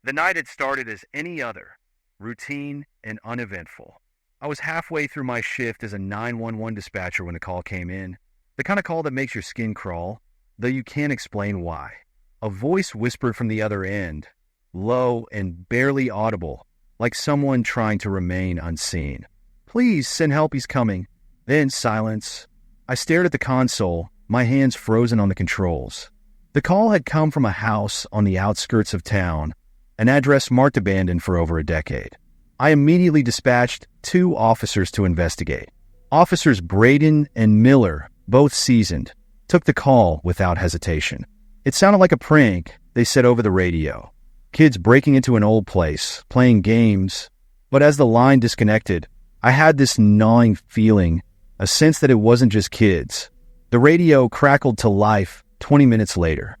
The night had started as any other, routine and uneventful. I was halfway through my shift as a 911 dispatcher when the call came in. The kind of call that makes your skin crawl, though you can't explain why. A voice whispered from the other end, low and barely audible, like someone trying to remain unseen. "Please send help, he's coming." Then silence. I stared at the console, my hands frozen on the controls. The call had come from a house on the outskirts of town, an address marked abandoned for over a decade. I immediately dispatched 2 officers to investigate. Officers Braden and Miller, both seasoned, took the call without hesitation. It sounded like a prank, they said over the radio. Kids breaking into an old place, playing games. But as the line disconnected, I had this gnawing feeling, a sense that it wasn't just kids. The radio crackled to life 20 minutes later.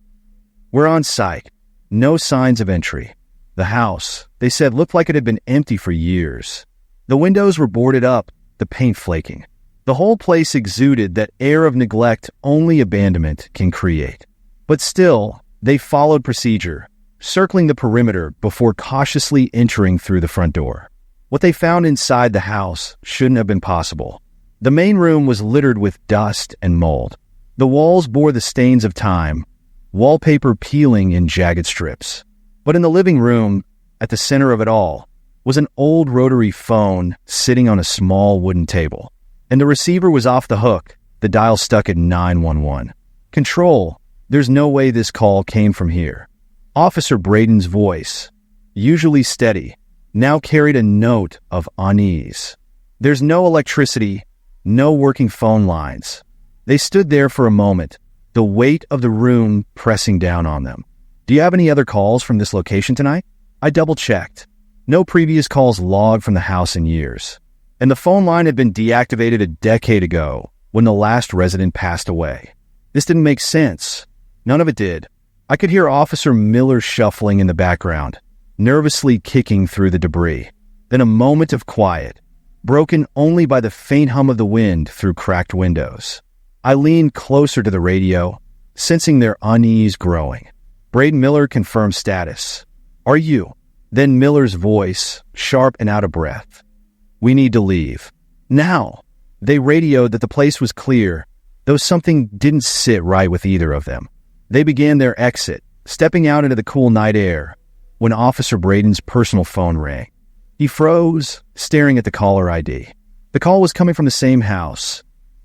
"We're on site. No signs of entry. The house," they said, looked like it had been empty for years. The windows were boarded up, the paint flaking. The whole place exuded that air of neglect only abandonment can create. But still, they followed procedure, circling the perimeter before cautiously entering through the front door. What they found inside the house shouldn't have been possible. The main room was littered with dust and mold. The walls bore the stains of time, wallpaper peeling in jagged strips. But in the living room, at the center of it all, was an old rotary phone sitting on a small wooden table. And the receiver was off the hook, the dial stuck at 911. "Control, there's no way this call came from here." Officer Braden's voice, usually steady, now carried a note of unease. "There's no electricity, no working phone lines." They stood there for a moment, the weight of the room pressing down on them. "Do you have any other calls from this location tonight?" I double-checked. No previous calls logged from the house in years. And the phone line had been deactivated a decade ago when the last resident passed away. This didn't make sense. None of it did. I could hear Officer Miller shuffling in the background, nervously kicking through the debris. Then a moment of quiet, broken only by the faint hum of the wind through cracked windows. I leaned closer to the radio, sensing their unease growing. Braden Miller confirmed status. "Are you?" Then Miller's voice, sharp and out of breath. "We need to leave. Now." They radioed that the place was clear, though something didn't sit right with either of them. They began their exit, stepping out into the cool night air, when Officer Braden's personal phone rang. He froze, staring at the caller ID. The call was coming from the same house,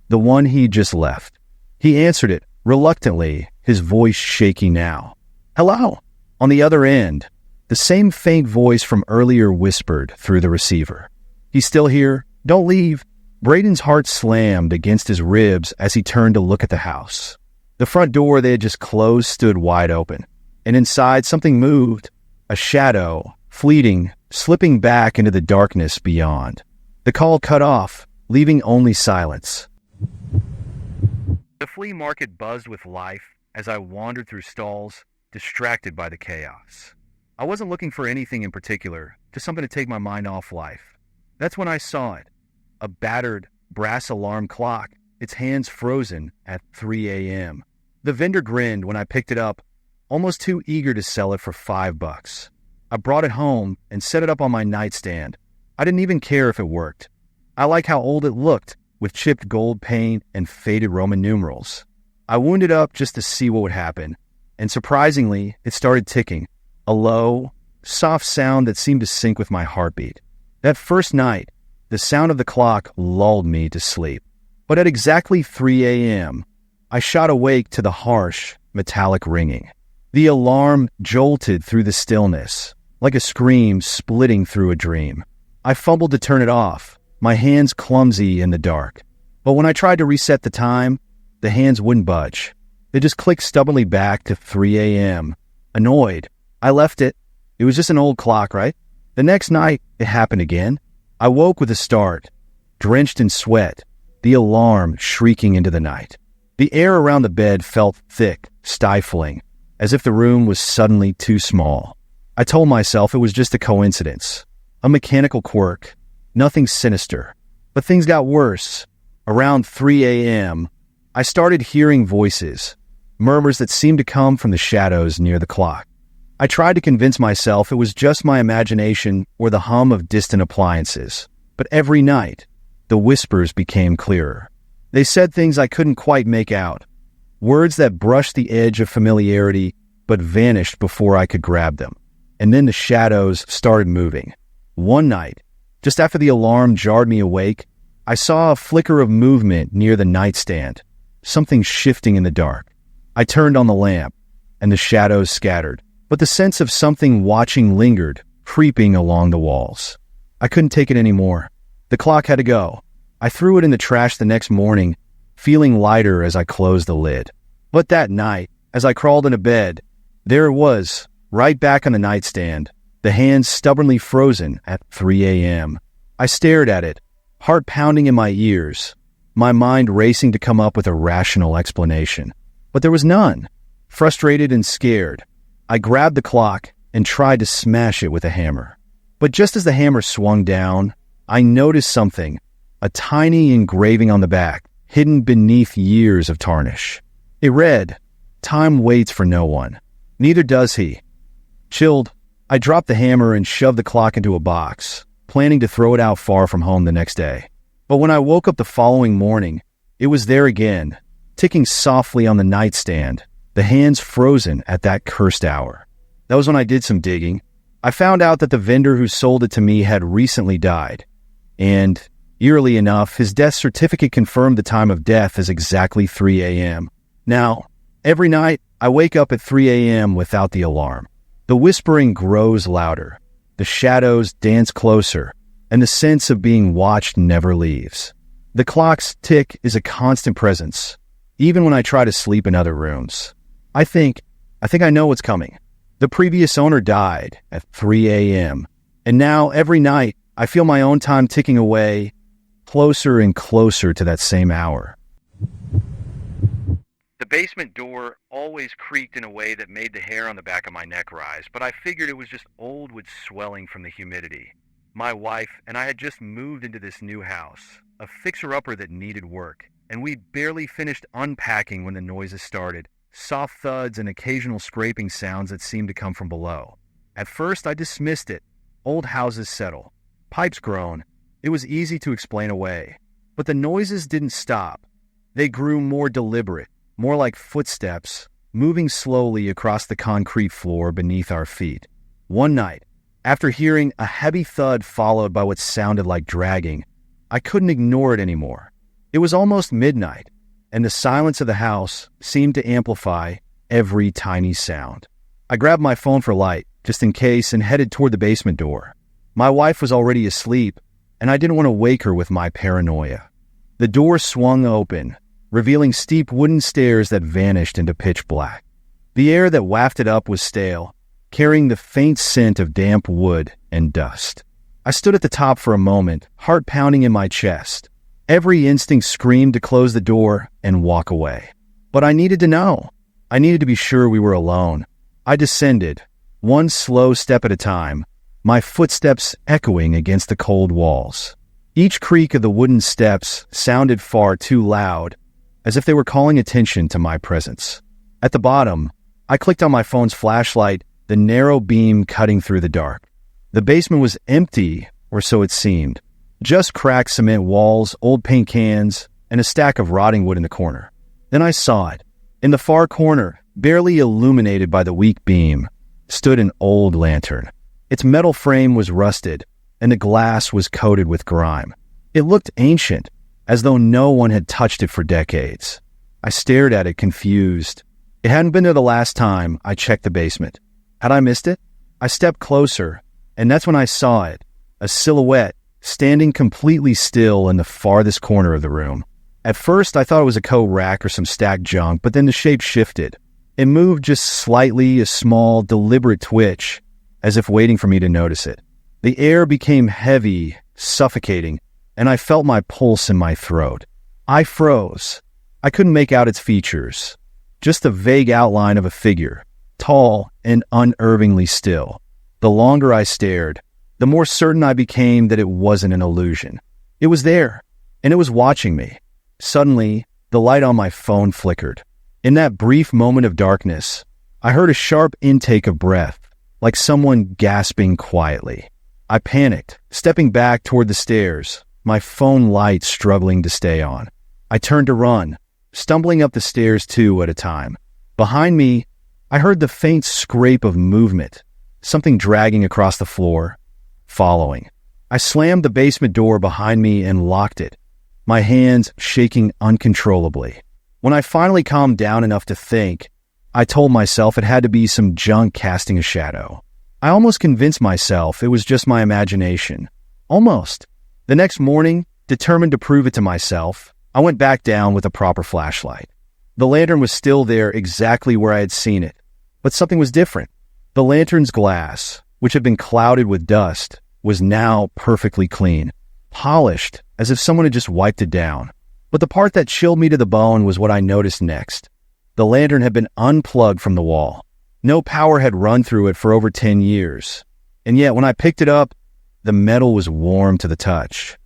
the one he'd just left. He answered it, reluctantly, his voice shaky now. "Hello?" On the other end, the same faint voice from earlier whispered through the receiver. "He's still here. Don't leave." Braden's heart slammed against his ribs as he turned to look at the house. The front door they had just closed stood wide open, and inside something moved, a shadow, fleeting, slipping back into the darkness beyond. The call cut off, leaving only silence. The flea market buzzed with life as I wandered through stalls, distracted by the chaos. I wasn't looking for anything in particular, just something to take my mind off life. That's when I saw it. A battered, brass alarm clock, its hands frozen at 3 a.m. The vendor grinned when I picked it up, almost too eager to sell it for $5. I brought it home and set it up on my nightstand. I didn't even care if it worked. I like how old it looked, with chipped gold paint and faded Roman numerals. I wound it up just to see what would happen, and surprisingly, it started ticking. A low, soft sound that seemed to sync with my heartbeat. That first night, the sound of the clock lulled me to sleep. But at exactly 3 a.m., I shot awake to the harsh, metallic ringing. The alarm jolted through the stillness, like a scream splitting through a dream. I fumbled to turn it off, my hands clumsy in the dark. But when I tried to reset the time, the hands wouldn't budge. They just clicked stubbornly back to 3 a.m. Annoyed, I left it. It was just an old clock, right? The next night, it happened again. I woke with a start, drenched in sweat, the alarm shrieking into the night. The air around the bed felt thick, stifling, as if the room was suddenly too small. I told myself it was just a coincidence, a mechanical quirk, nothing sinister. But things got worse. Around 3 a.m., I started hearing voices, murmurs that seemed to come from the shadows near the clock. I tried to convince myself it was just my imagination or the hum of distant appliances. But every night, the whispers became clearer. They said things I couldn't quite make out. Words that brushed the edge of familiarity but vanished before I could grab them. And then the shadows started moving. One night, just after the alarm jarred me awake, I saw a flicker of movement near the nightstand, something shifting in the dark. I turned on the lamp, and the shadows scattered, but the sense of something watching lingered, creeping along the walls. I couldn't take it anymore. The clock had to go. I threw it in the trash the next morning, feeling lighter as I closed the lid. But that night, as I crawled into bed, there it was, right back on the nightstand, the hands stubbornly frozen at 3 a.m. I stared at it, heart pounding in my ears, my mind racing to come up with a rational explanation. But there was none. Frustrated and scared, I grabbed the clock and tried to smash it with a hammer. But just as the hammer swung down, I noticed something, a tiny engraving on the back, hidden beneath years of tarnish. It read, "Time waits for no one. Neither does he." Chilled, I dropped the hammer and shoved the clock into a box, planning to throw it out far from home the next day. But when I woke up the following morning, it was there again, ticking softly on the nightstand, the hands frozen at that cursed hour. That was when I did some digging. I found out that the vendor who sold it to me had recently died. And, eerily enough, his death certificate confirmed the time of death as exactly 3 a.m. Now, every night, I wake up at 3 a.m. without the alarm. The whispering grows louder. The shadows dance closer, and the sense of being watched never leaves. The clock's tick is a constant presence, even when I try to sleep in other rooms. I think I know what's coming. The previous owner died at 3 a.m., and now every night I feel my own time ticking away, closer and closer to that same hour. The basement door always creaked in a way that made the hair on the back of my neck rise, but I figured it was just old wood swelling from the humidity. My wife and I had just moved into this new house, a fixer-upper that needed work, and we barely finished unpacking when the noises started, soft thuds and occasional scraping sounds that seemed to come from below. At first, I dismissed it. Old houses settle. Pipes groan. It was easy to explain away. But the noises didn't stop. They grew more deliberate, more like footsteps, moving slowly across the concrete floor beneath our feet. One night, after hearing a heavy thud followed by what sounded like dragging, I couldn't ignore it anymore. It was almost midnight, and the silence of the house seemed to amplify every tiny sound. I grabbed my phone for light, just in case, and headed toward the basement door. My wife was already asleep, and I didn't want to wake her with my paranoia. The door swung open, revealing steep wooden stairs that vanished into pitch black. The air that wafted up was stale, carrying the faint scent of damp wood and dust. I stood at the top for a moment, heart pounding in my chest. Every instinct screamed to close the door and walk away. But I needed to know. I needed to be sure we were alone. I descended, one slow step at a time, my footsteps echoing against the cold walls. Each creak of the wooden steps sounded far too loud, as if they were calling attention to my presence. At the bottom, I clicked on my phone's flashlight, the narrow beam cutting through the dark. The basement was empty, or so it seemed. Just cracked cement walls, old paint cans, and a stack of rotting wood in the corner. Then I saw it. In the far corner, barely illuminated by the weak beam, stood an old lantern. Its metal frame was rusted, and the glass was coated with grime. It looked ancient, as though no one had touched it for decades. I stared at it, confused. It hadn't been there the last time I checked the basement. Had I missed it? I stepped closer, and that's when I saw it, a silhouette, standing completely still in the farthest corner of the room. At first, I thought it was a coat rack or some stacked junk, but then the shape shifted. It moved just slightly, a small, deliberate twitch, as if waiting for me to notice it. The air became heavy, suffocating, and I felt my pulse in my throat. I froze. I couldn't make out its features, just a vague outline of a figure, tall and unervingly still. The longer I stared, the more certain I became that it wasn't an illusion. It was there, and it was watching me. Suddenly, the light on my phone flickered. In that brief moment of darkness, I heard a sharp intake of breath, like someone gasping quietly. I panicked, stepping back toward the stairs, my phone light struggling to stay on. I turned to run, stumbling up the stairs two at a time. Behind me, I heard the faint scrape of movement, something dragging across the floor, following. I slammed the basement door behind me and locked it, my hands shaking uncontrollably. When I finally calmed down enough to think, I told myself it had to be some junk casting a shadow. I almost convinced myself it was just my imagination. Almost. The next morning, determined to prove it to myself, I went back down with a proper flashlight. The lantern was still there exactly where I had seen it, but something was different. The lantern's glass, which had been clouded with dust, was now perfectly clean, polished as if someone had just wiped it down. But the part that chilled me to the bone was what I noticed next. The lantern had been unplugged from the wall. No power had run through it for over 10 years. And yet, when I picked it up, the metal was warm to the touch.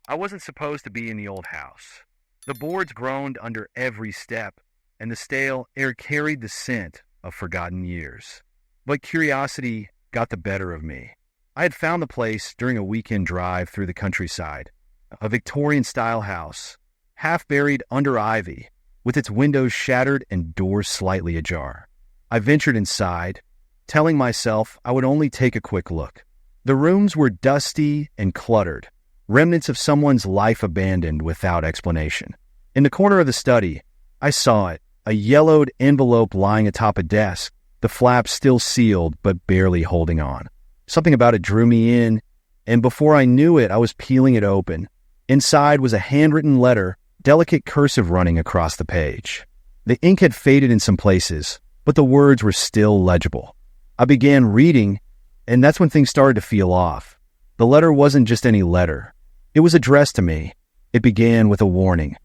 I wasn't supposed to be in the old house. The boards groaned under every step, and the stale air carried the scent of forgotten years. But curiosity got the better of me. I had found the place during a weekend drive through the countryside, a Victorian-style house, half buried under ivy, with its windows shattered and doors slightly ajar. I ventured inside, telling myself I would only take a quick look. The rooms were dusty and cluttered, remnants of someone's life abandoned without explanation. In the corner of the study, I saw it, a yellowed envelope lying atop a desk, the flap still sealed but barely holding on. Something about it drew me in, and before I knew it, I was peeling it open. Inside was a handwritten letter, delicate cursive running across the page. The ink had faded in some places, but the words were still legible. I began reading, and that's when things started to feel off. The letter wasn't just any letter. It was addressed to me. It began with a warning.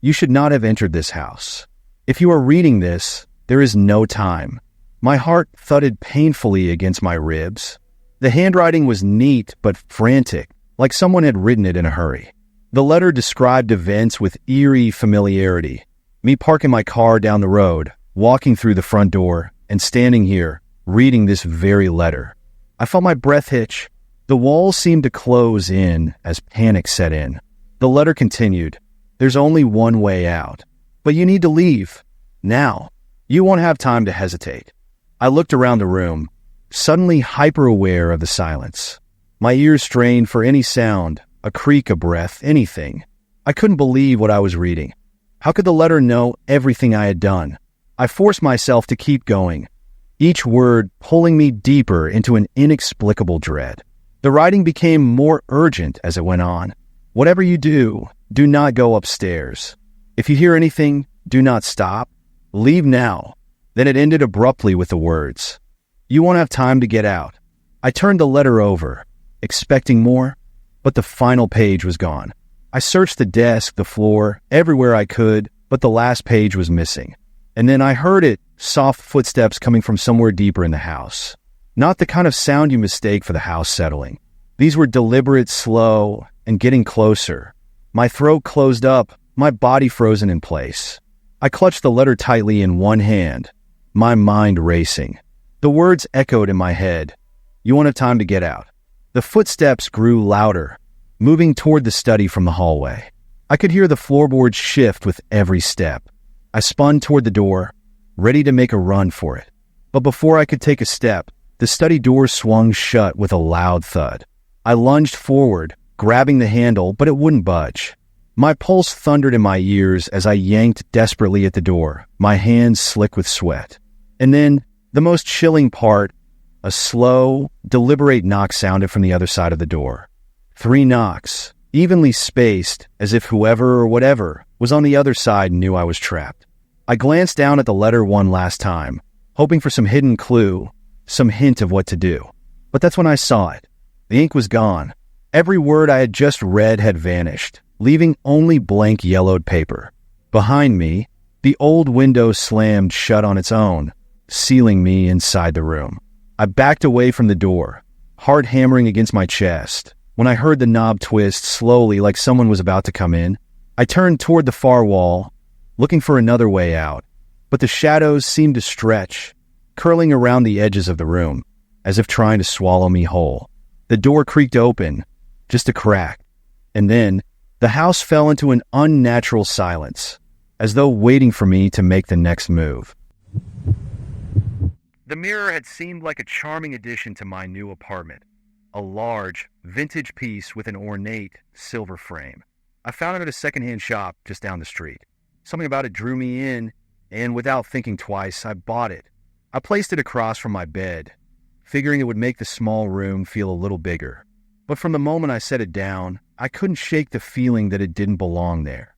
You should not have entered this house. If you are reading this, there is no time. My heart thudded painfully against my ribs. The handwriting was neat but frantic, like someone had written it in a hurry. The letter described events with eerie familiarity. Me parking my car down the road, walking through the front door, and standing here, reading this very letter. I felt my breath hitch. The walls seemed to close in as panic set in. The letter continued. There's only one way out. But you need to leave. Now. You won't have time to hesitate. I looked around the room, suddenly hyper-aware of the silence. My ears strained for any sound, a creak, a breath, anything. I couldn't believe what I was reading. How could the letter know everything I had done? I forced myself to keep going, each word pulling me deeper into an inexplicable dread. The writing became more urgent as it went on. Whatever you do, do not go upstairs. If you hear anything, do not stop. Leave now. Then it ended abruptly with the words, you won't have time to get out. I turned the letter over, expecting more, but the final page was gone. I searched the desk, the floor, everywhere I could, but the last page was missing. And then I heard it, soft footsteps coming from somewhere deeper in the house. Not the kind of sound you mistake for the house settling. These were deliberate, slow, and getting closer. My throat closed up, my body frozen in place. I clutched the letter tightly in one hand, my mind racing. The words echoed in my head. You won't have time to get out. The footsteps grew louder, moving toward the study from the hallway. I could hear the floorboards shift with every step. I spun toward the door, ready to make a run for it. But before I could take a step, the study door swung shut with a loud thud. I lunged forward, grabbing the handle, but it wouldn't budge. My pulse thundered in my ears as I yanked desperately at the door, my hands slick with sweat. And then, the most chilling part, a slow, deliberate knock sounded from the other side of the door. 3 knocks, evenly spaced, as if whoever or whatever was on the other side knew I was trapped. I glanced down at the letter one last time, hoping for some hidden clue, some hint of what to do. But that's when I saw it. The ink was gone. Every word I had just read had vanished, leaving only blank yellowed paper. Behind me, the old window slammed shut on its own, sealing me inside the room. I backed away from the door, heart hammering against my chest. When I heard the knob twist slowly like someone was about to come in, I turned toward the far wall, looking for another way out. But the shadows seemed to stretch, curling around the edges of the room, as if trying to swallow me whole. The door creaked open, just a crack, and then the house fell into an unnatural silence, as though waiting for me to make the next move. The mirror had seemed like a charming addition to my new apartment, a large, vintage piece with an ornate silver frame. I found it at a secondhand shop just down the street. Something about it drew me in, and without thinking twice, I bought it. I placed it across from my bed, figuring it would make the small room feel a little bigger. But from the moment I set it down, I couldn't shake the feeling that it didn't belong there.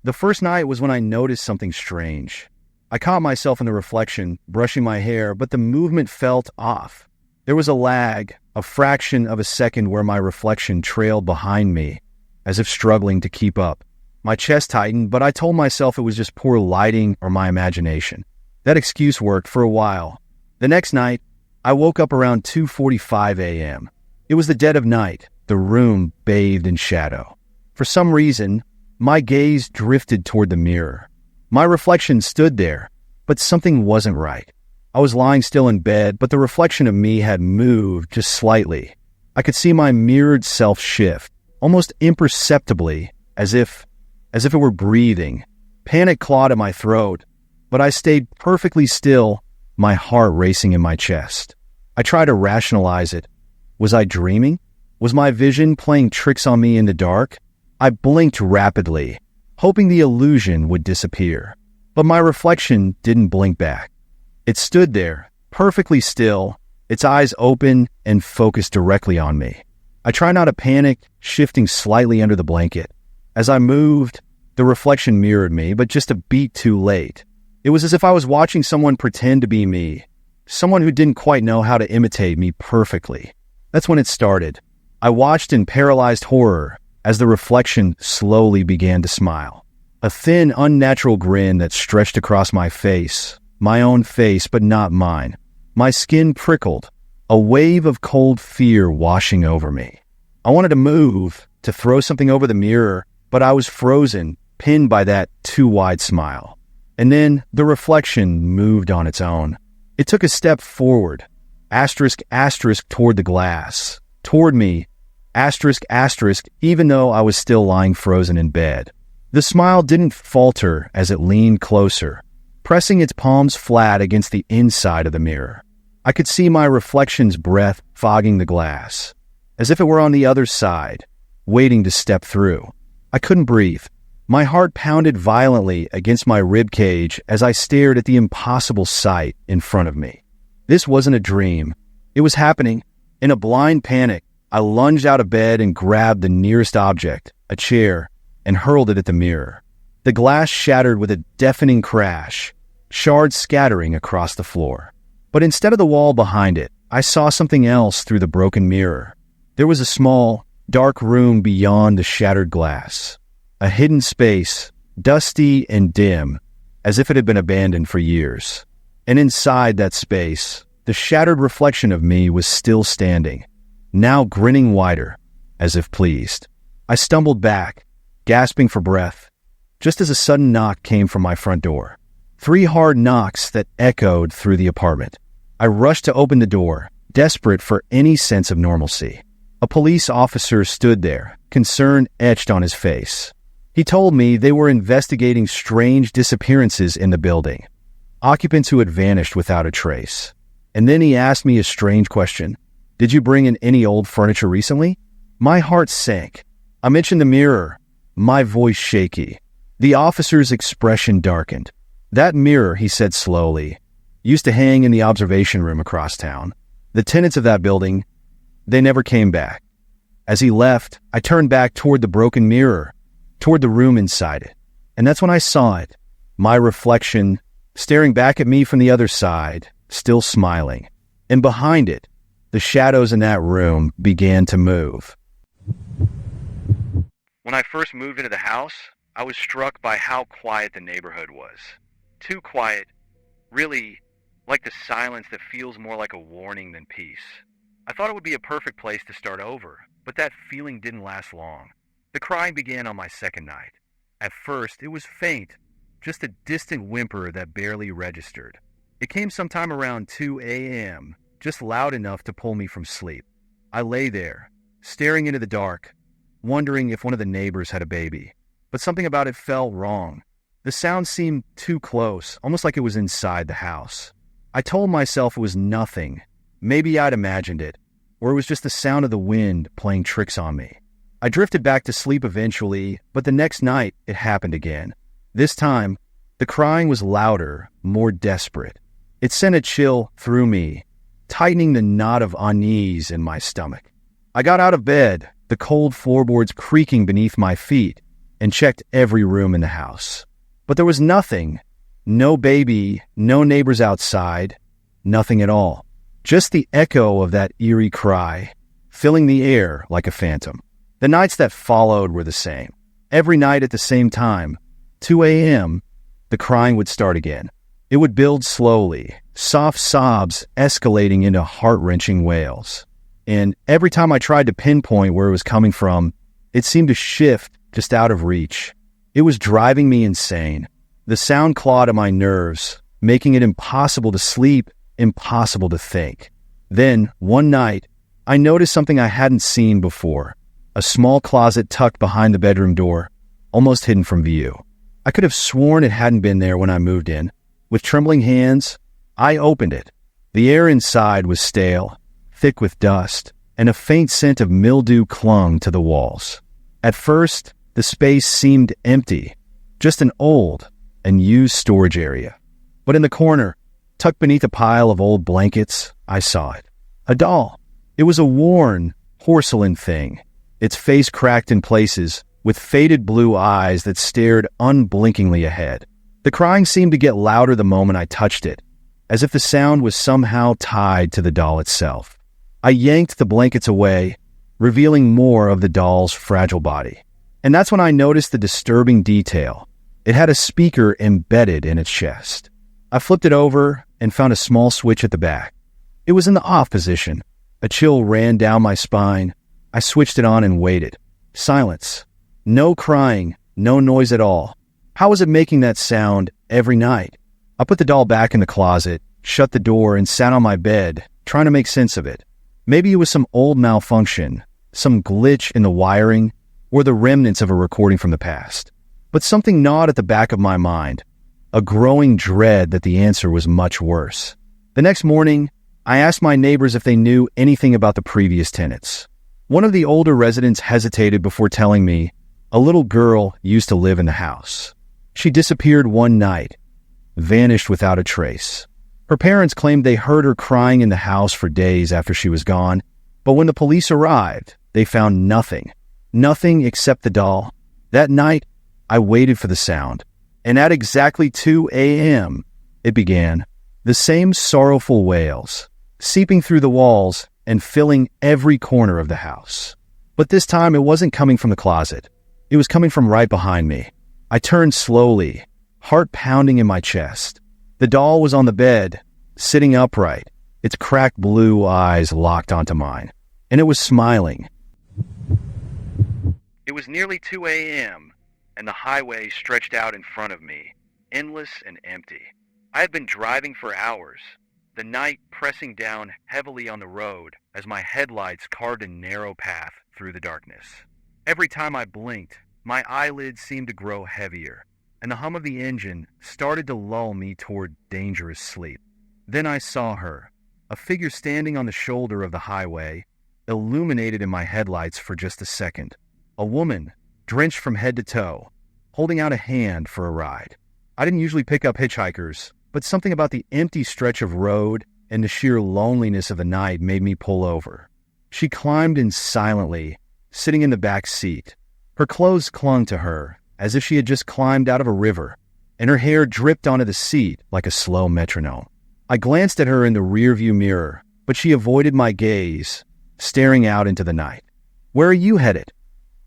The first night was when I noticed something strange. I caught myself in the reflection, brushing my hair, but the movement felt off. There was a lag, a fraction of a second where my reflection trailed behind me, as if struggling to keep up. My chest tightened, but I told myself it was just poor lighting or my imagination. That excuse worked for a while. The next night, I woke up around 2:45 a.m. It was the dead of night, the room bathed in shadow. For some reason, my gaze drifted toward the mirror. My reflection stood there, but something wasn't right. I was lying still in bed, but the reflection of me had moved just slightly. I could see my mirrored self shift, almost imperceptibly, as if it were breathing. Panic clawed at my throat, but I stayed perfectly still, my heart racing in my chest. I tried to rationalize it. Was I dreaming? Was my vision playing tricks on me in the dark? I blinked rapidly, hoping the illusion would disappear. But my reflection didn't blink back. It stood there, perfectly still, its eyes open and focused directly on me. I tried not to panic, shifting slightly under the blanket. As I moved, the reflection mirrored me, but just a beat too late. It was as if I was watching someone pretend to be me, someone who didn't quite know how to imitate me perfectly. That's when it started. I watched in paralyzed horror as the reflection slowly began to smile. A thin, unnatural grin that stretched across my face, my own face, but not mine. My skin prickled, a wave of cold fear washing over me. I wanted to move, to throw something over the mirror, but I was frozen, pinned by that too wide smile. And then the reflection moved on its own. It took a step forward, asterisk, asterisk toward the glass, toward me, asterisk, asterisk, even though I was still lying frozen in bed. The smile didn't falter as it leaned closer, pressing its palms flat against the inside of the mirror. I could see my reflection's breath fogging the glass, as if it were on the other side, waiting to step through. I couldn't breathe. My heart pounded violently against my rib cage as I stared at the impossible sight in front of me. This wasn't a dream. It was happening. In a blind panic, I lunged out of bed and grabbed the nearest object, a chair, and hurled it at the mirror. The glass shattered with a deafening crash, shards scattering across the floor. But instead of the wall behind it, I saw something else through the broken mirror. There was a small, dark room beyond the shattered glass. A hidden space, dusty and dim, as if it had been abandoned for years. And inside that space, the shattered reflection of me was still standing, now grinning wider, as if pleased. I stumbled back, gasping for breath, just as a sudden knock came from my front door. 3 hard knocks that echoed through the apartment. I rushed to open the door, desperate for any sense of normalcy. A police officer stood there, concern etched on his face. He told me they were investigating strange disappearances in the building, occupants who had vanished without a trace. And then he asked me a strange question. Did you bring in any old furniture recently? My heart sank. I mentioned the mirror, my voice shaky. The officer's expression darkened. That mirror, he said slowly, used to hang in the observation room across town. The tenants of that building, they never came back. As he left, I turned back toward the broken mirror, toward the room inside it. And that's when I saw it, my reflection, staring back at me from the other side, still smiling. And behind it, the shadows in that room began to move. When I first moved into the house, I was struck by how quiet the neighborhood was. Too quiet, really like the silence that feels more like a warning than peace. I thought it would be a perfect place to start over, but that feeling didn't last long. The crying began on my second night. At first, it was faint, just a distant whimper that barely registered. It came sometime around 2 a.m., just loud enough to pull me from sleep. I lay there, staring into the dark, wondering if one of the neighbors had a baby. But something about it felt wrong. The sound seemed too close, almost like it was inside the house. I told myself it was nothing. Maybe I'd imagined it, or it was just the sound of the wind playing tricks on me. I drifted back to sleep eventually, but the next night it happened again. This time, the crying was louder, more desperate. It sent a chill through me, tightening the knot of unease in my stomach. I got out of bed, the cold floorboards creaking beneath my feet, and checked every room in the house. But there was nothing. No baby, no neighbors outside, nothing at all. Just the echo of that eerie cry, filling the air like a phantom. The nights that followed were the same. Every night at the same time, 2 a.m., the crying would start again. It would build slowly, soft sobs escalating into heart-wrenching wails. And every time I tried to pinpoint where it was coming from, it seemed to shift just out of reach. It was driving me insane. The sound clawed at my nerves, making it impossible to sleep, impossible to think. Then, one night, I noticed something I hadn't seen before. A small closet tucked behind the bedroom door, almost hidden from view. I could have sworn it hadn't been there when I moved in. With trembling hands, I opened it. The air inside was stale, thick with dust, and a faint scent of mildew clung to the walls. At first, the space seemed empty, just an old and used storage area. But in the corner, tucked beneath a pile of old blankets, I saw it. A doll. It was a worn, porcelain thing, its face cracked in places, with faded blue eyes that stared unblinkingly ahead. The crying seemed to get louder the moment I touched it, as if the sound was somehow tied to the doll itself. I yanked the blankets away, revealing more of the doll's fragile body. And that's when I noticed the disturbing detail. It had a speaker embedded in its chest. I flipped it over and found a small switch at the back. It was in the off position. A chill ran down my spine. I switched it on and waited. Silence. No crying, no noise at all. How was it making that sound every night? I put the doll back in the closet, shut the door, and sat on my bed, trying to make sense of it. Maybe it was some old malfunction, some glitch in the wiring, or the remnants of a recording from the past. But something gnawed at the back of my mind, a growing dread that the answer was much worse. The next morning, I asked my neighbors if they knew anything about the previous tenants. One of the older residents hesitated before telling me a little girl used to live in the house. She disappeared one night, vanished without a trace. Her parents claimed they heard her crying in the house for days after she was gone, but when the police arrived, they found nothing. Nothing except the doll. That night, I waited for the sound, and at exactly 2 a.m., it began. The same sorrowful wails, seeping through the walls and filling every corner of the house. But this time, it wasn't coming from the closet. It was coming from right behind me. I turned slowly, heart pounding in my chest. The doll was on the bed, sitting upright, its cracked blue eyes locked onto mine, and it was smiling. It was nearly 2 a.m., and the highway stretched out in front of me, endless and empty. I had been driving for hours, the night pressing down heavily on the road as my headlights carved a narrow path through the darkness. Every time I blinked, my eyelids seemed to grow heavier, and the hum of the engine started to lull me toward dangerous sleep. Then I saw her, a figure standing on the shoulder of the highway, illuminated in my headlights for just a second. A woman, drenched from head to toe, holding out a hand for a ride. I didn't usually pick up hitchhikers, but something about the empty stretch of road and the sheer loneliness of the night made me pull over. She climbed in silently, sitting in the back seat. Her clothes clung to her, as if she had just climbed out of a river, and her hair dripped onto the seat like a slow metronome. I glanced at her in the rearview mirror, but she avoided my gaze, staring out into the night. "Where are you headed?"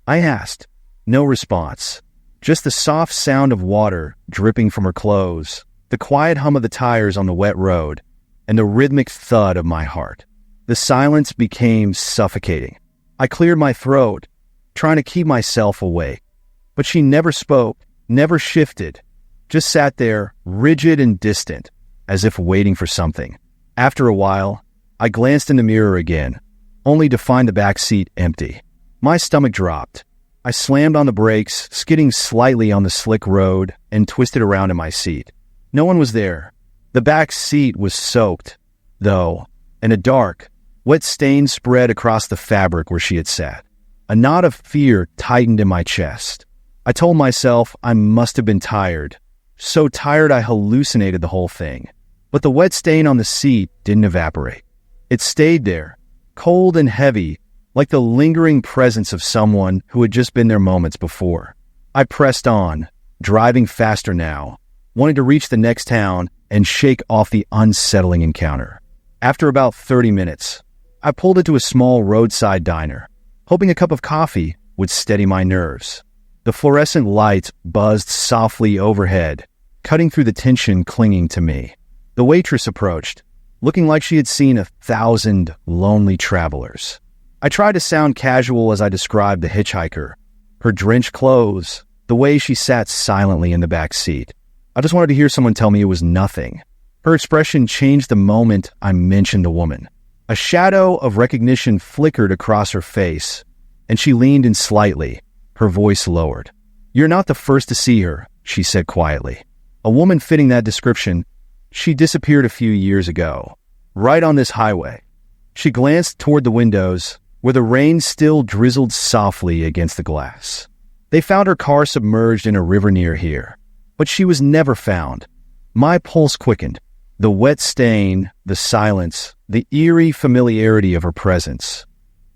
I asked. No response. Just the soft sound of water dripping from her clothes, the quiet hum of the tires on the wet road, and the rhythmic thud of my heart. The silence became suffocating. I cleared my throat, trying to keep myself awake. But she never spoke, never shifted, just sat there, rigid and distant, as if waiting for something. After a while, I glanced in the mirror again, only to find the back seat empty. My stomach dropped. I slammed on the brakes, skidding slightly on the slick road, and twisted around in my seat. No one was there. The back seat was soaked, though, and a dark, wet stain spread across the fabric where she had sat. A knot of fear tightened in my chest. I told myself I must have been tired. So tired I hallucinated the whole thing. But the wet stain on the seat didn't evaporate. It stayed there, cold and heavy, like the lingering presence of someone who had just been there moments before. I pressed on, driving faster now, wanting to reach the next town and shake off the unsettling encounter. After about 30 minutes, I pulled into a small roadside diner, hoping a cup of coffee would steady my nerves. The fluorescent lights buzzed softly overhead, cutting through the tension clinging to me. The waitress approached, looking like she had seen 1,000 lonely travelers. I tried to sound casual as I described the hitchhiker, her drenched clothes, the way she sat silently in the back seat. I just wanted to hear someone tell me it was nothing. Her expression changed the moment I mentioned the woman. A shadow of recognition flickered across her face, and she leaned in slightly, her voice lowered. "You're not the first to see her," she said quietly. "A woman fitting that description. She disappeared a few years ago, right on this highway." She glanced toward the windows, where the rain still drizzled softly against the glass. "They found her car submerged in a river near here, but she was never found." My pulse quickened. The wet stain, the silence, the eerie familiarity of her presence.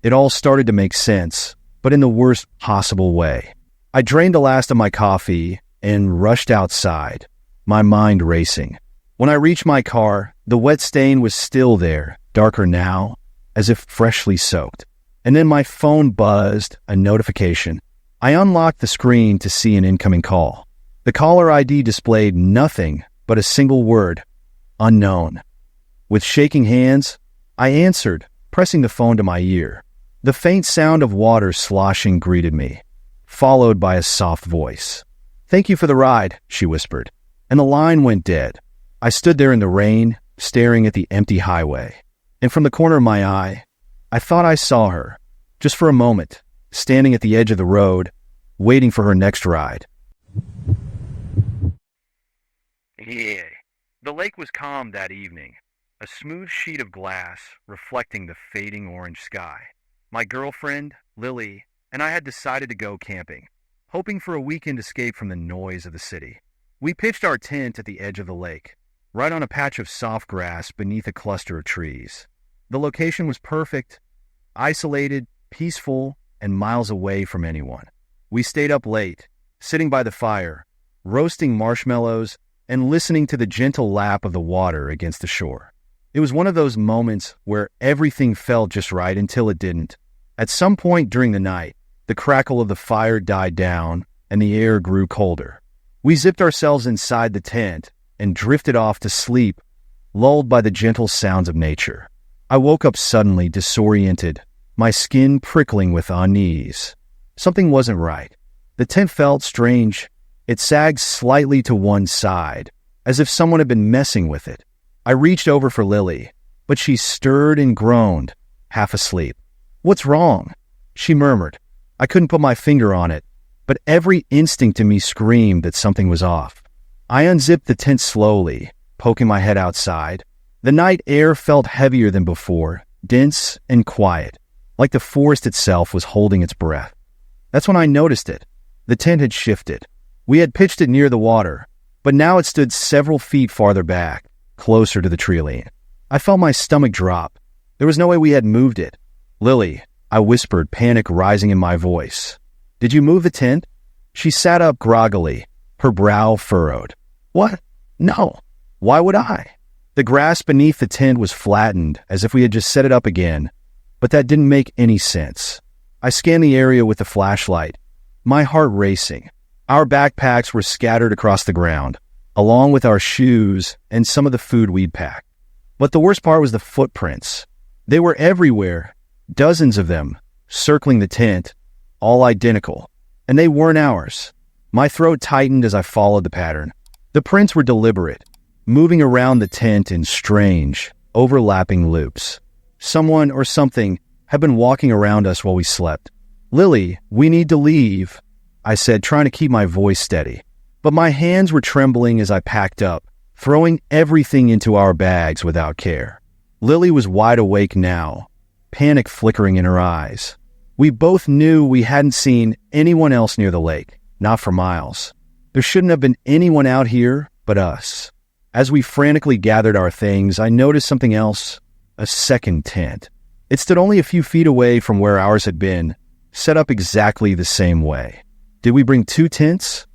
It all started to make sense, but in the worst possible way. I drained the last of my coffee and rushed outside, my mind racing. When I reached my car, the wet stain was still there, darker now, as if freshly soaked. And then my phone buzzed, a notification. I unlocked the screen to see an incoming call. The caller ID displayed nothing but a single word: unknown. With shaking hands, I answered, pressing the phone to my ear. The faint sound of water sloshing greeted me, followed by a soft voice. "Thank you for the ride," she whispered, and the line went dead. I stood there in the rain, staring at the empty highway, and from the corner of my eye, I thought I saw her, just for a moment, standing at the edge of the road, waiting for her next ride. Yeah. The lake was calm that evening, a smooth sheet of glass reflecting the fading orange sky. My girlfriend, Lily, and I had decided to go camping, hoping for a weekend escape from the noise of the city. We pitched our tent at the edge of the lake, right on a patch of soft grass beneath a cluster of trees. The location was perfect, isolated, peaceful, and miles away from anyone. We stayed up late, sitting by the fire, roasting marshmallows, and listening to the gentle lap of the water against the shore. It was one of those moments where everything felt just right until it didn't. At some point during the night, the crackle of the fire died down and the air grew colder. We zipped ourselves inside the tent and drifted off to sleep, lulled by the gentle sounds of nature. I woke up suddenly disoriented, my skin prickling with unease. Something wasn't right. The tent felt strange. It sagged slightly to one side, as if someone had been messing with it. I reached over for Lily, but she stirred and groaned, half asleep. "What's wrong?" she murmured. I couldn't put my finger on it, but every instinct in me screamed that something was off. I unzipped the tent slowly, poking my head outside. The night air felt heavier than before, dense and quiet, like the forest itself was holding its breath. That's when I noticed it. The tent had shifted. We had pitched it near the water, but now it stood several feet farther back, closer to the tree line. I felt my stomach drop. There was no way we had moved it. "Lily," I whispered, panic rising in my voice. "Did you move the tent?" She sat up groggily, her brow furrowed. "What? No. Why would I?" The grass beneath the tent was flattened, as if we had just set it up again, but that didn't make any sense. I scanned the area with the flashlight, my heart racing. Our backpacks were scattered across the ground, along with our shoes and some of the food we'd packed. But the worst part was the footprints. They were everywhere, dozens of them, circling the tent, all identical, and they weren't ours. My throat tightened as I followed the pattern. The prints were deliberate, moving around the tent in strange, overlapping loops. Someone or something had been walking around us while we slept. "Lily, we need to leave," I said, trying to keep my voice steady. But my hands were trembling as I packed up, throwing everything into our bags without care. Lily was wide awake now, panic flickering in her eyes. We both knew we hadn't seen anyone else near the lake, not for miles. There shouldn't have been anyone out here but us. As we frantically gathered our things, I noticed something else, a second tent. It stood only a few feet away from where ours had been, set up exactly the same way. Did we bring two tents?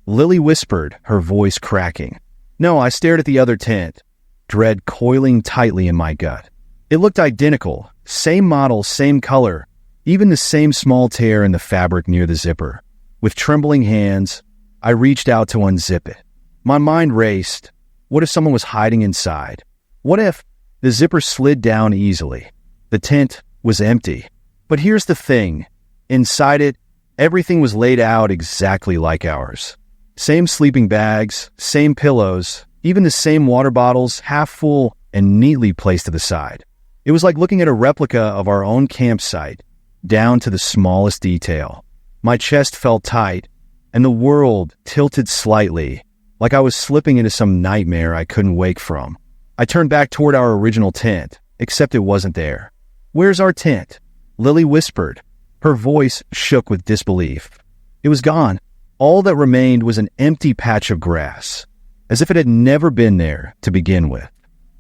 Lily whispered, her voice cracking. No, I stared at the other tent, dread coiling tightly in my gut. It looked identical, same model, same color, even the same small tear in the fabric near the zipper. With trembling hands, I reached out to unzip it. My mind raced. What if someone was hiding inside? What if the zipper slid down easily? The tent was empty. But here's the thing. Inside it, everything was laid out exactly like ours. Same sleeping bags, same pillows, even the same water bottles, half full and neatly placed to the side. It was like looking at a replica of our own campsite, down to the smallest detail. My chest felt tight, and the world tilted slightly, like I was slipping into some nightmare I couldn't wake from. I turned back toward our original tent, except it wasn't there. "Where's our tent?" Lily whispered. Her voice shook with disbelief. It was gone. All that remained was an empty patch of grass, as if it had never been there to begin with.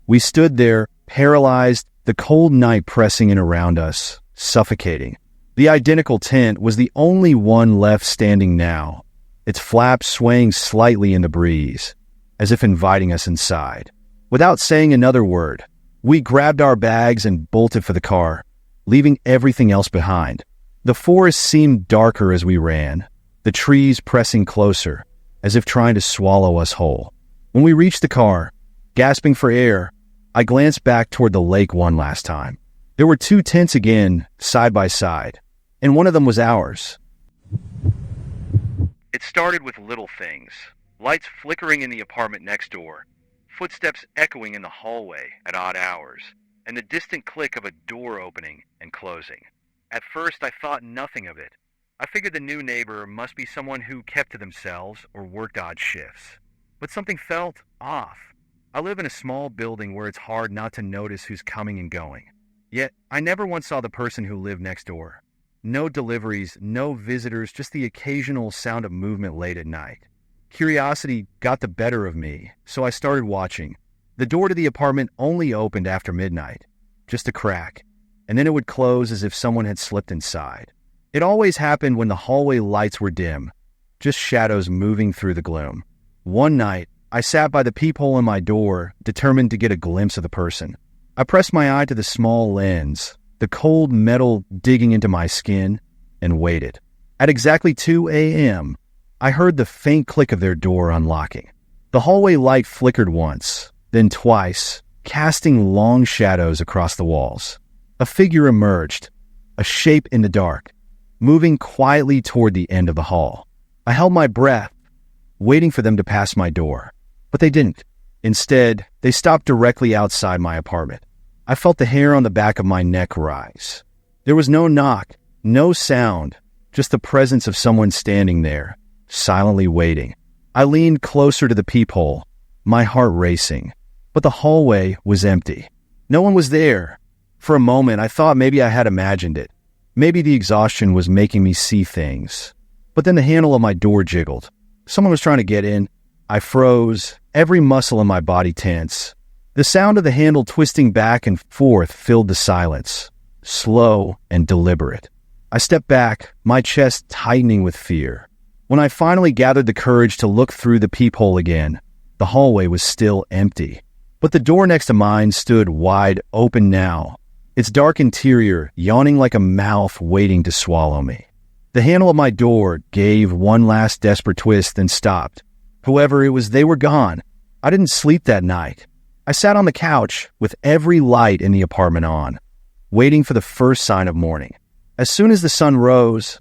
We stood there, paralyzed, the cold night pressing in around us, suffocating. The identical tent was the only one left standing now, its flaps swaying slightly in the breeze, as if inviting us inside. Without saying another word, we grabbed our bags and bolted for the car, leaving everything else behind. The forest seemed darker as we ran, the trees pressing closer, as if trying to swallow us whole. When we reached the car, gasping for air, I glanced back toward the lake one last time. There were two tents again, side by side, and one of them was ours. It started with little things. Lights flickering in the apartment next door, footsteps echoing in the hallway at odd hours, and the distant click of a door opening and closing. At first, I thought nothing of it. I figured the new neighbor must be someone who kept to themselves or worked odd shifts. But something felt off. I live in a small building where it's hard not to notice who's coming and going. Yet, I never once saw the person who lived next door. No deliveries, no visitors, just the occasional sound of movement late at night. Curiosity got the better of me, so I started watching. The door to the apartment only opened after midnight, just a crack, and then it would close as if someone had slipped inside. It always happened when the hallway lights were dim, just shadows moving through the gloom. One night, I sat by the peephole in my door, determined to get a glimpse of the person. I pressed my eye to the small lens, the cold metal digging into my skin, and waited. At exactly 2 a.m., I heard the faint click of their door unlocking. The hallway light flickered once, then twice, casting long shadows across the walls. A figure emerged, a shape in the dark, moving quietly toward the end of the hall. I held my breath, waiting for them to pass my door, but they didn't. Instead, they stopped directly outside my apartment. I felt the hair on the back of my neck rise. There was no knock, no sound, just the presence of someone standing there, silently waiting. I leaned closer to the peephole, my heart racing, but the hallway was empty. No one was there. For a moment, I thought maybe I had imagined it. Maybe the exhaustion was making me see things. But then the handle of my door jiggled. Someone was trying to get in. I froze, every muscle in my body tense. The sound of the handle twisting back and forth filled the silence, slow and deliberate. I stepped back, my chest tightening with fear. When I finally gathered the courage to look through the peephole again, the hallway was still empty. But the door next to mine stood wide open now, its dark interior yawning like a mouth waiting to swallow me. The handle of my door gave one last desperate twist and stopped. Whoever it was, they were gone. I didn't sleep that night. I sat on the couch with every light in the apartment on, waiting for the first sign of morning. As soon as the sun rose,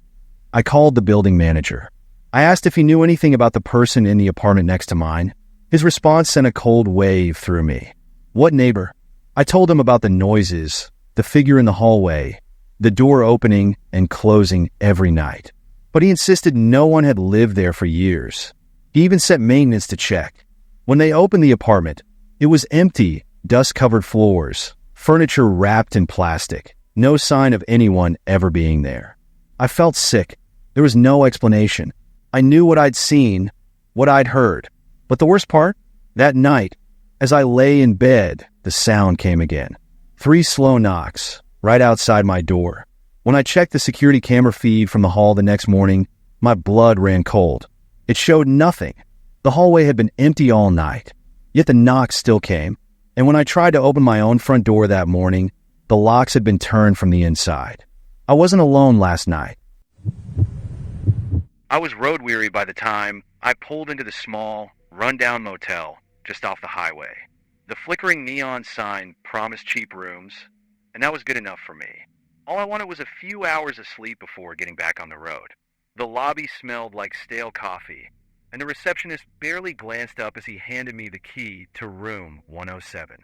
I called the building manager. I asked if he knew anything about the person in the apartment next to mine. His response sent a cold wave through me. What neighbor? I told him about the noises, the figure in the hallway, the door opening and closing every night. But he insisted no one had lived there for years. He even sent maintenance to check. When they opened the apartment, it was empty, dust-covered floors, furniture wrapped in plastic, no sign of anyone ever being there. I felt sick. There was no explanation. I knew what I'd seen, what I'd heard. But the worst part? That night, as I lay in bed, the sound came again. 3 slow knocks, right outside my door. When I checked the security camera feed from the hall the next morning, my blood ran cold. It showed nothing. The hallway had been empty all night. Yet the knocks still came. And when I tried to open my own front door that morning, the locks had been turned from the inside. I wasn't alone last night. I was road weary by the time I pulled into the small, run-down motel just off the highway. The flickering neon sign promised cheap rooms, and that was good enough for me. All I wanted was a few hours of sleep before getting back on the road. The lobby smelled like stale coffee, and the receptionist barely glanced up as he handed me the key to room 107.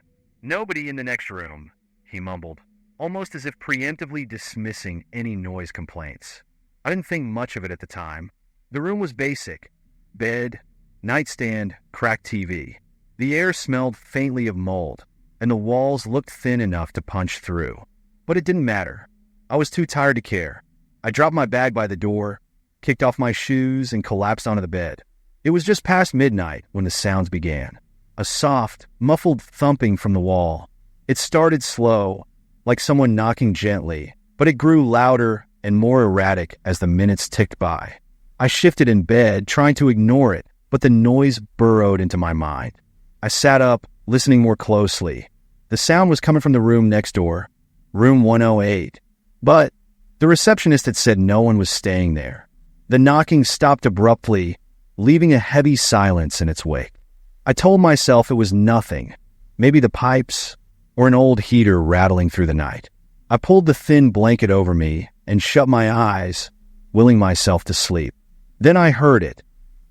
Nobody in the next room, he mumbled, almost as if preemptively dismissing any noise complaints. I didn't think much of it at the time. The room was basic. Bed, nightstand, cracked TV. The air smelled faintly of mold, and the walls looked thin enough to punch through. But it didn't matter. I was too tired to care. I dropped my bag by the door, kicked off my shoes, and collapsed onto the bed. It was just past midnight when the sounds began. A soft, muffled thumping from the wall. It started slow, like someone knocking gently, but it grew louder and more erratic as the minutes ticked by. I shifted in bed, trying to ignore it, but the noise burrowed into my mind. I sat up, listening more closely. The sound was coming from the room next door, room 108. But the receptionist had said no one was staying there. The knocking stopped abruptly, leaving a heavy silence in its wake. I told myself it was nothing, maybe the pipes or an old heater rattling through the night. I pulled the thin blanket over me and shut my eyes, willing myself to sleep. Then I heard it,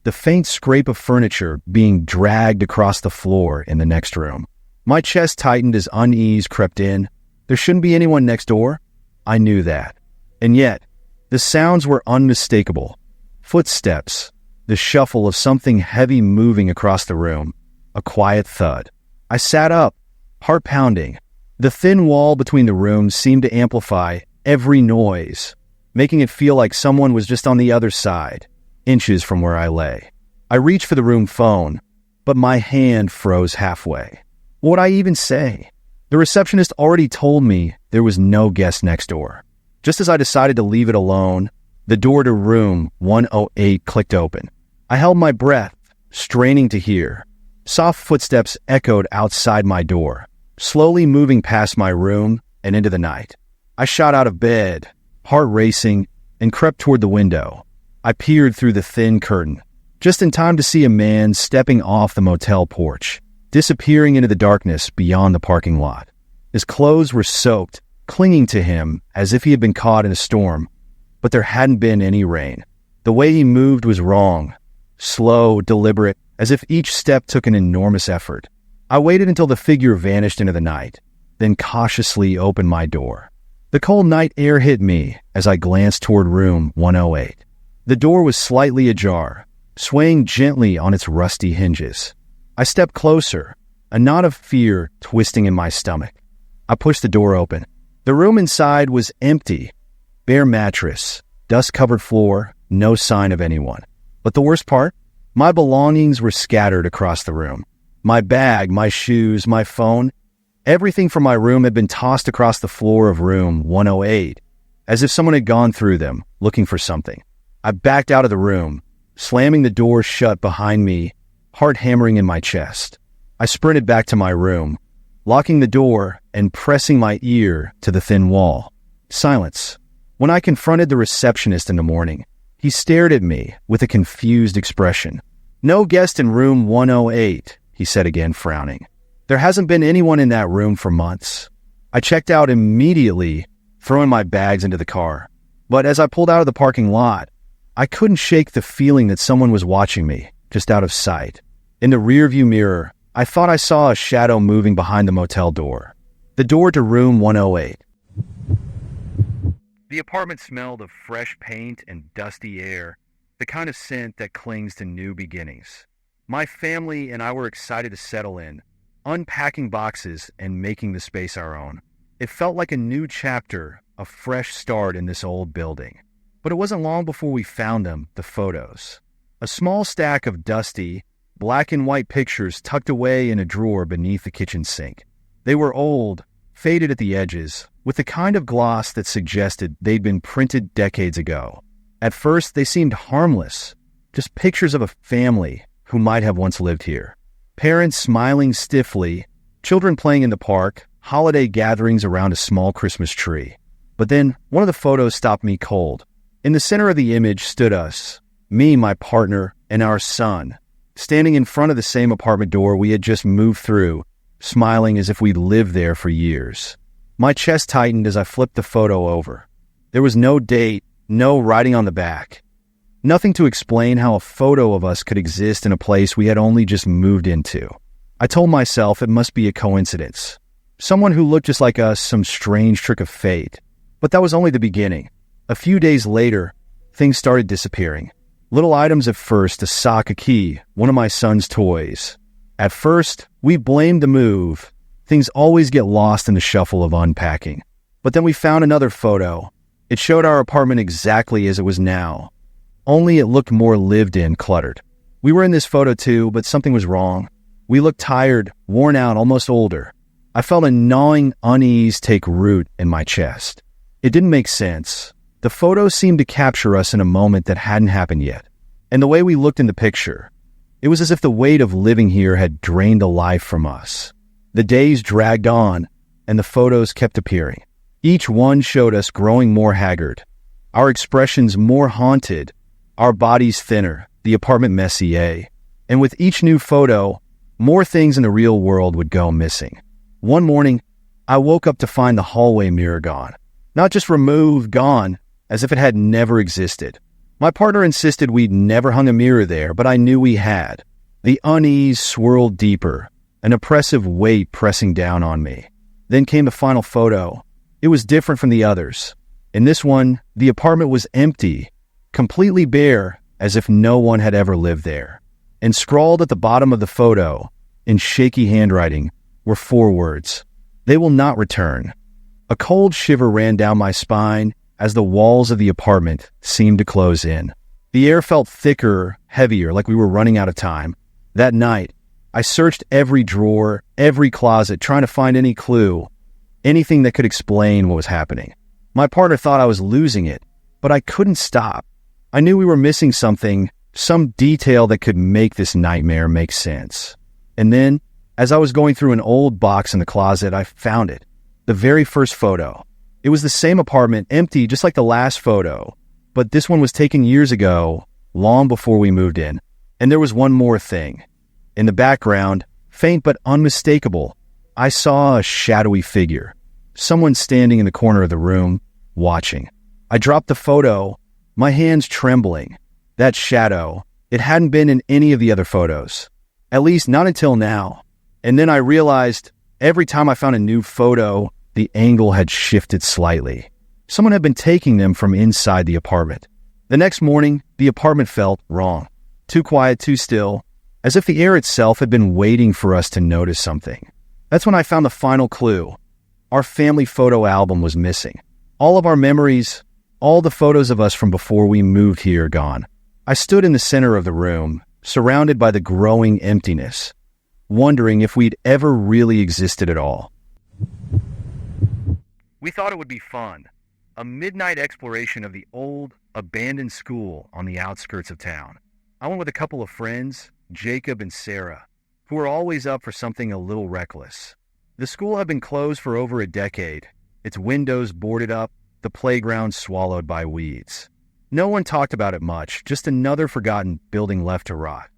the faint scrape of furniture being dragged across the floor in the next room. My chest tightened as unease crept in. There shouldn't be anyone next door. I knew that. And yet, the sounds were unmistakable. Footsteps, the shuffle of something heavy moving across the room, a quiet thud. I sat up, heart pounding. The thin wall between the rooms seemed to amplify every noise, making it feel like someone was just on the other side, inches from where I lay. I reached for the room phone, but my hand froze halfway. What would I even say? The receptionist already told me there was no guest next door. Just as I decided to leave it alone, the door to room 108 clicked open. I held my breath, straining to hear. Soft footsteps echoed outside my door, slowly moving past my room and into the night. I shot out of bed, heart racing, and crept toward the window. I peered through the thin curtain, just in time to see a man stepping off the motel porch, disappearing into the darkness beyond the parking lot. His clothes were soaked, clinging to him as if he had been caught in a storm, but there hadn't been any rain. The way he moved was wrong, slow, deliberate, as if each step took an enormous effort. I waited until the figure vanished into the night, then cautiously opened my door. The cold night air hit me as I glanced toward room 108. The door was slightly ajar, swaying gently on its rusty hinges. I stepped closer, a knot of fear twisting in my stomach. I pushed the door open. The room inside was empty. Bare mattress, dust-covered floor, no sign of anyone. But the worst part? My belongings were scattered across the room. My bag, my shoes, my phone, everything from my room had been tossed across the floor of room 108, as if someone had gone through them, looking for something. I backed out of the room, slamming the door shut behind me, heart hammering in my chest. I sprinted back to my room, locking the door and pressing my ear to the thin wall. Silence. When I confronted the receptionist in the morning, he stared at me with a confused expression. "No guest in room 108, he said again, frowning. "There hasn't been anyone in that room for months." I checked out immediately, throwing my bags into the car. But as I pulled out of the parking lot, I couldn't shake the feeling that someone was watching me, just out of sight. In the rearview mirror, I thought I saw a shadow moving behind the motel door. The door to room 108. The apartment smelled of fresh paint and dusty air, the kind of scent that clings to new beginnings. My family and I were excited to settle in, unpacking boxes and making the space our own. It felt like a new chapter, a fresh start in this old building. But it wasn't long before we found them, the photos. A small stack of dusty, black and white pictures tucked away in a drawer beneath the kitchen sink. They were old, faded at the edges, with the kind of gloss that suggested they'd been printed decades ago. At first, they seemed harmless, just pictures of a family who might have once lived here. Parents smiling stiffly, children playing in the park, holiday gatherings around a small Christmas tree. But then, one of the photos stopped me cold. In the center of the image stood us, me, my partner, and our son, standing in front of the same apartment door we had just moved through, smiling as if we'd lived there for years. My chest tightened as I flipped the photo over. There was no date, no writing on the back. Nothing to explain how a photo of us could exist in a place we had only just moved into. I told myself it must be a coincidence. Someone who looked just like us, some strange trick of fate. But that was only the beginning. A few days later, things started disappearing. Little items at first, a sock, a key, one of my son's toys. At first, we blamed the move. Things always get lost in the shuffle of unpacking. But then we found another photo. It showed our apartment exactly as it was now. Only it looked more lived in, cluttered. We were in this photo too, but something was wrong. We looked tired, worn out, almost older. I felt a gnawing unease take root in my chest. It didn't make sense. The photo seemed to capture us in a moment that hadn't happened yet. And the way we looked in the picture, it was as if the weight of living here had drained the life from us. The days dragged on, and the photos kept appearing. Each one showed us growing more haggard, our expressions more haunted, our bodies thinner, the apartment messier. And with each new photo, more things in the real world would go missing. One morning, I woke up to find the hallway mirror gone. Not just removed, gone, as if it had never existed. My partner insisted we'd never hung a mirror there, but I knew we had. The unease swirled deeper, an oppressive weight pressing down on me. Then came the final photo. It was different from the others. In this one, the apartment was empty, completely bare, as if no one had ever lived there. And scrawled at the bottom of the photo, in shaky handwriting, were 4 words. They will not return. A cold shiver ran down my spine as the walls of the apartment seemed to close in. The air felt thicker, heavier, like we were running out of time. That night, I searched every drawer, every closet, trying to find any clue, anything that could explain what was happening. My partner thought I was losing it, but I couldn't stop. I knew we were missing something, some detail that could make this nightmare make sense. And then, as I was going through an old box in the closet, I found it. The very first photo. It was the same apartment, empty just like the last photo, but this one was taken years ago, long before we moved in. And there was one more thing. In the background, faint but unmistakable, I saw a shadowy figure. Someone standing in the corner of the room, watching. I dropped the photo, my hands trembling. That shadow, it hadn't been in any of the other photos. At least not until now. And then I realized every time I found a new photo, the angle had shifted slightly. Someone had been taking them from inside the apartment. The next morning, the apartment felt wrong. Too quiet, too still, as if the air itself had been waiting for us to notice something. That's when I found the final clue. Our family photo album was missing. All of our memories, all the photos of us from before we moved here gone. I stood in the center of the room, surrounded by the growing emptiness, wondering if we'd ever really existed at all. We thought it would be fun. A midnight exploration of the old, abandoned school on the outskirts of town. I went with a couple of friends, Jacob and Sarah, who were always up for something a little reckless. The school had been closed for over a decade, its windows boarded up, the playground swallowed by weeds. No one talked about it much, just another forgotten building left to rot.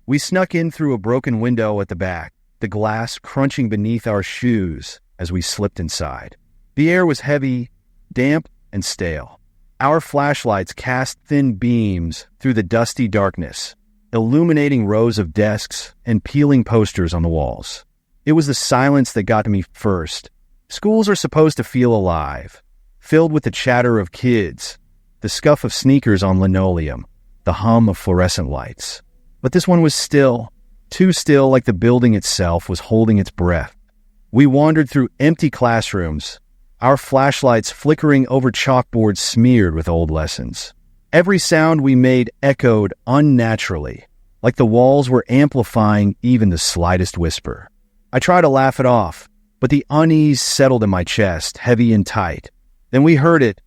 We snuck in through a broken window at the back, the glass crunching beneath our shoes as we slipped inside. The air was heavy, damp, and stale. Our flashlights cast thin beams through the dusty darkness. illuminating rows of desks and peeling posters on the walls. It was the silence that got to me first. Schools are supposed to feel alive, filled with the chatter of kids, the scuff of sneakers on linoleum, the hum of fluorescent lights. But this one was still, too still, like the building itself was holding its breath. We wandered through empty classrooms, our flashlights flickering over chalkboards smeared with old lessons. Every sound we made echoed unnaturally, like the walls were amplifying even the slightest whisper. I tried to laugh it off, but the unease settled in my chest, heavy and tight. Then we heard it,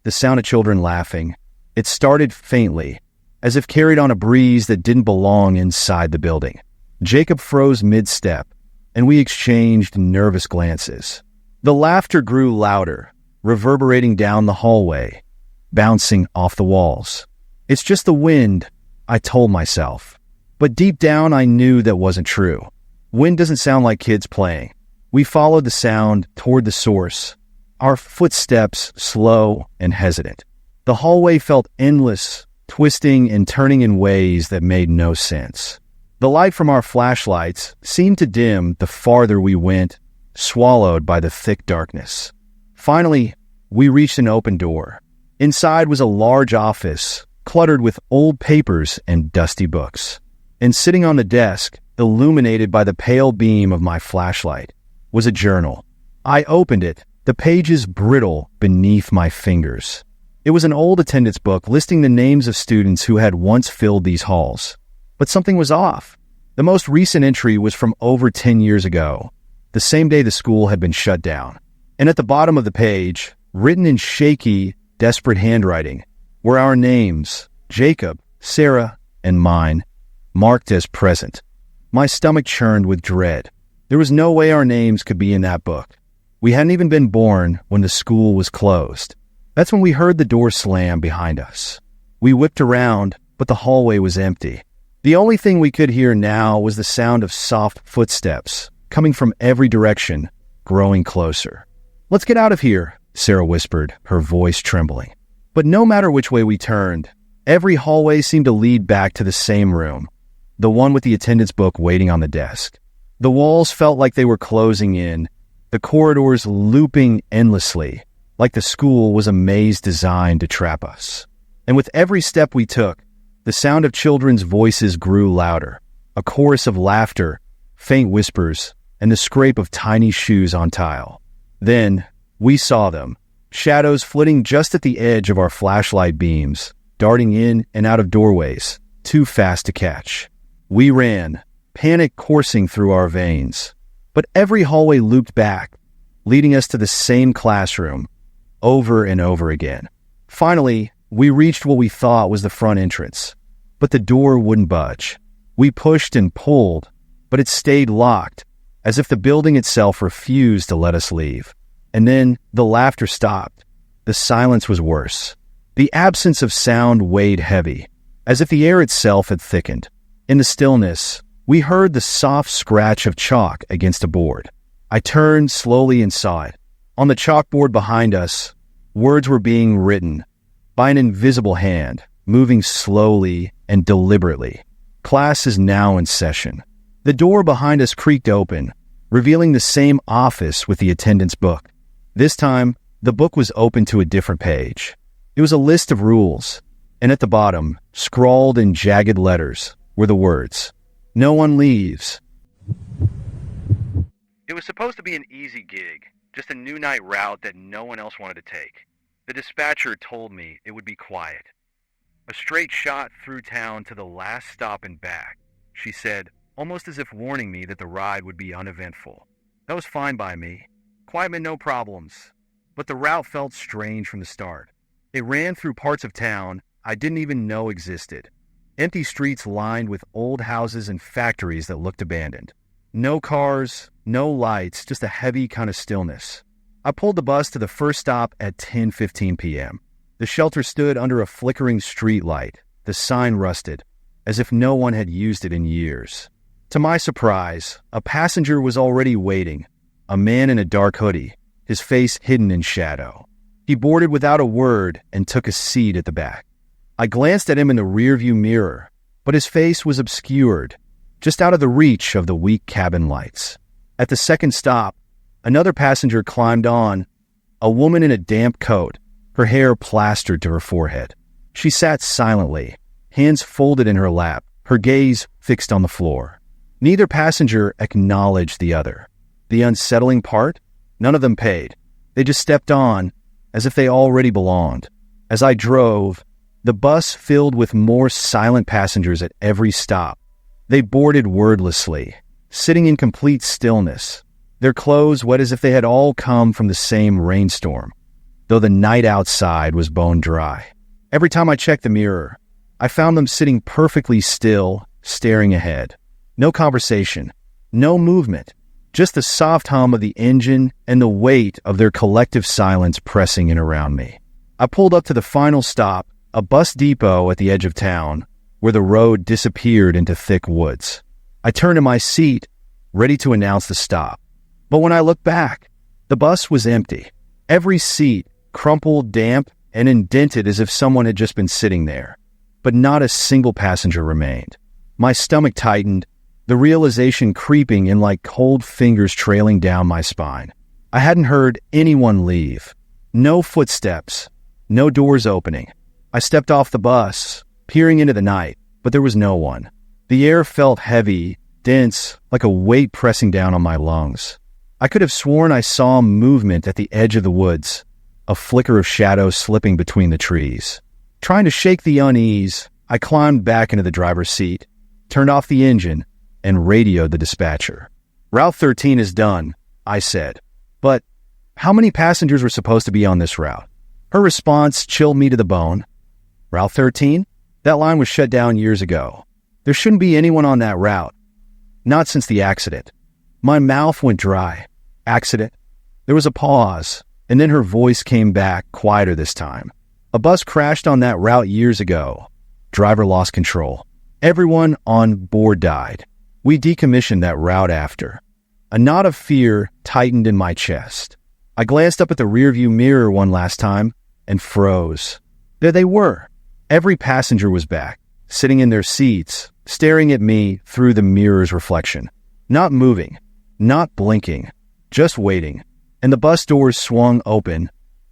the sound of children laughing. It started faintly, as if carried on a breeze that didn't belong inside the building. Jacob froze mid-step, and we exchanged nervous glances. The laughter grew louder, reverberating down the hallway, bouncing off the walls. It's just the wind, I told myself. But deep down I knew that wasn't true. Wind doesn't sound like kids playing. We followed the sound toward the source, our footsteps slow and hesitant. The hallway felt endless, twisting and turning in ways that made no sense. The light from our flashlights seemed to dim the farther we went, swallowed by the thick darkness. Finally, we reached an open door. Inside was a large office, cluttered with old papers and dusty books. And sitting on the desk, illuminated by the pale beam of my flashlight, was a journal. I opened it, the pages brittle beneath my fingers. It was an old attendance book listing the names of students who had once filled these halls. But something was off. The most recent entry was from over 10 years ago, the same day the school had been shut down. And at the bottom of the page, written in shaky, desperate handwriting, were our names, Jacob, Sarah, and mine, marked as present. My stomach churned with dread. There was no way our names could be in that book. We hadn't even been born when the school was closed. That's when we heard the door slam behind us. We whipped around, but the hallway was empty. The only thing we could hear now was the sound of soft footsteps, coming from every direction, growing closer. "Let's get out of here," Sarah whispered, her voice trembling. But no matter which way we turned, every hallway seemed to lead back to the same room, the one with the attendance book waiting on the desk. The walls felt like they were closing in, the corridors looping endlessly, like the school was a maze designed to trap us. And with every step we took, the sound of children's voices grew louder, a chorus of laughter, faint whispers, and the scrape of tiny shoes on tile. Then, we saw them, shadows flitting just at the edge of our flashlight beams, darting in and out of doorways, too fast to catch. We ran, panic coursing through our veins. But every hallway looped back, leading us to the same classroom, over and over again. Finally, we reached what we thought was the front entrance, but the door wouldn't budge. We pushed and pulled, but it stayed locked, as if the building itself refused to let us leave. And then the laughter stopped. The silence was worse. The absence of sound weighed heavy, as if the air itself had thickened. In the stillness, we heard the soft scratch of chalk against a board. I turned slowly and saw it. On the chalkboard behind us, words were being written by an invisible hand, moving slowly and deliberately. "Class is now in session." The door behind us creaked open, revealing the same office with the attendance book. This time, the book was open to a different page. It was a list of rules, and at the bottom, scrawled in jagged letters, were the words, "No one leaves." It was supposed to be an easy gig, just a new night route that no one else wanted to take. The dispatcher told me it would be quiet. A straight shot through town to the last stop and back, she said, almost as if warning me that the ride would be uneventful. That was fine by me. Quiet meant no problems. But the route felt strange from the start. It ran through parts of town I didn't even know existed. Empty streets lined with old houses and factories that looked abandoned. No cars, no lights, just a heavy kind of stillness. I pulled the bus to the first stop at 10:15 p.m. The shelter stood under a flickering street light, the sign rusted, as if no one had used it in years. To my surprise, a passenger was already waiting, a man in a dark hoodie, his face hidden in shadow. He boarded without a word and took a seat at the back. I glanced at him in the rearview mirror, but his face was obscured, just out of the reach of the weak cabin lights. At the second stop, another passenger climbed on, a woman in a damp coat, her hair plastered to her forehead. She sat silently, hands folded in her lap, her gaze fixed on the floor. Neither passenger acknowledged the other. The unsettling part? None of them paid. They just stepped on, as if they already belonged. As I drove, the bus filled with more silent passengers at every stop. They boarded wordlessly, sitting in complete stillness, their clothes wet as if they had all come from the same rainstorm, though the night outside was bone dry. Every time I checked the mirror, I found them sitting perfectly still, staring ahead. No conversation, no movement, just the soft hum of the engine and the weight of their collective silence pressing in around me. I pulled up to the final stop, a bus depot at the edge of town, where the road disappeared into thick woods. I turned in my seat, ready to announce the stop. But when I looked back, the bus was empty. Every seat crumpled, damp, and indented as if someone had just been sitting there. But not a single passenger remained. My stomach tightened, the realization creeping in like cold fingers trailing down my spine. I hadn't heard anyone leave. No footsteps, no doors opening. I stepped off the bus, peering into the night, but there was no one. The air felt heavy, dense, like a weight pressing down on my lungs. I could have sworn I saw movement at the edge of the woods, a flicker of shadow slipping between the trees. Trying to shake the unease, I climbed back into the driver's seat, turned off the engine, and radioed the dispatcher. "Route 13 is done," I said. But how many passengers were supposed to be on this route? Her response chilled me to the bone. "Route 13? That line was shut down years ago. There shouldn't be anyone on that route. Not since the accident." My mouth went dry. Accident? There was a pause, and then her voice came back, quieter this time. "A bus crashed on that route years ago. Driver lost control. Everyone on board died. We decommissioned that route after." A knot of fear tightened in my chest. I glanced up at the rearview mirror one last time and froze. There they were. Every passenger was back, sitting in their seats, staring at me through the mirror's reflection. Not moving, not blinking, just waiting. And the bus doors swung open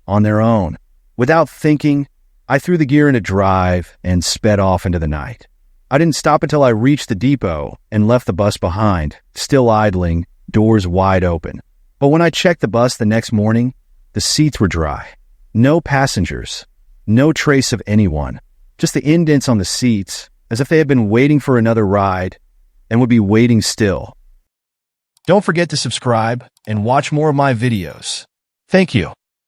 on their own. Without thinking, I threw the gear into drive and sped off into the night. I didn't stop until I reached the depot and left the bus behind, still idling, doors wide open. But when I checked the bus the next morning, the seats were dry. No passengers, no trace of anyone, just the indents on the seats, as if they had been waiting for another ride and would be waiting still. Don't forget to subscribe and watch more of my videos. Thank you.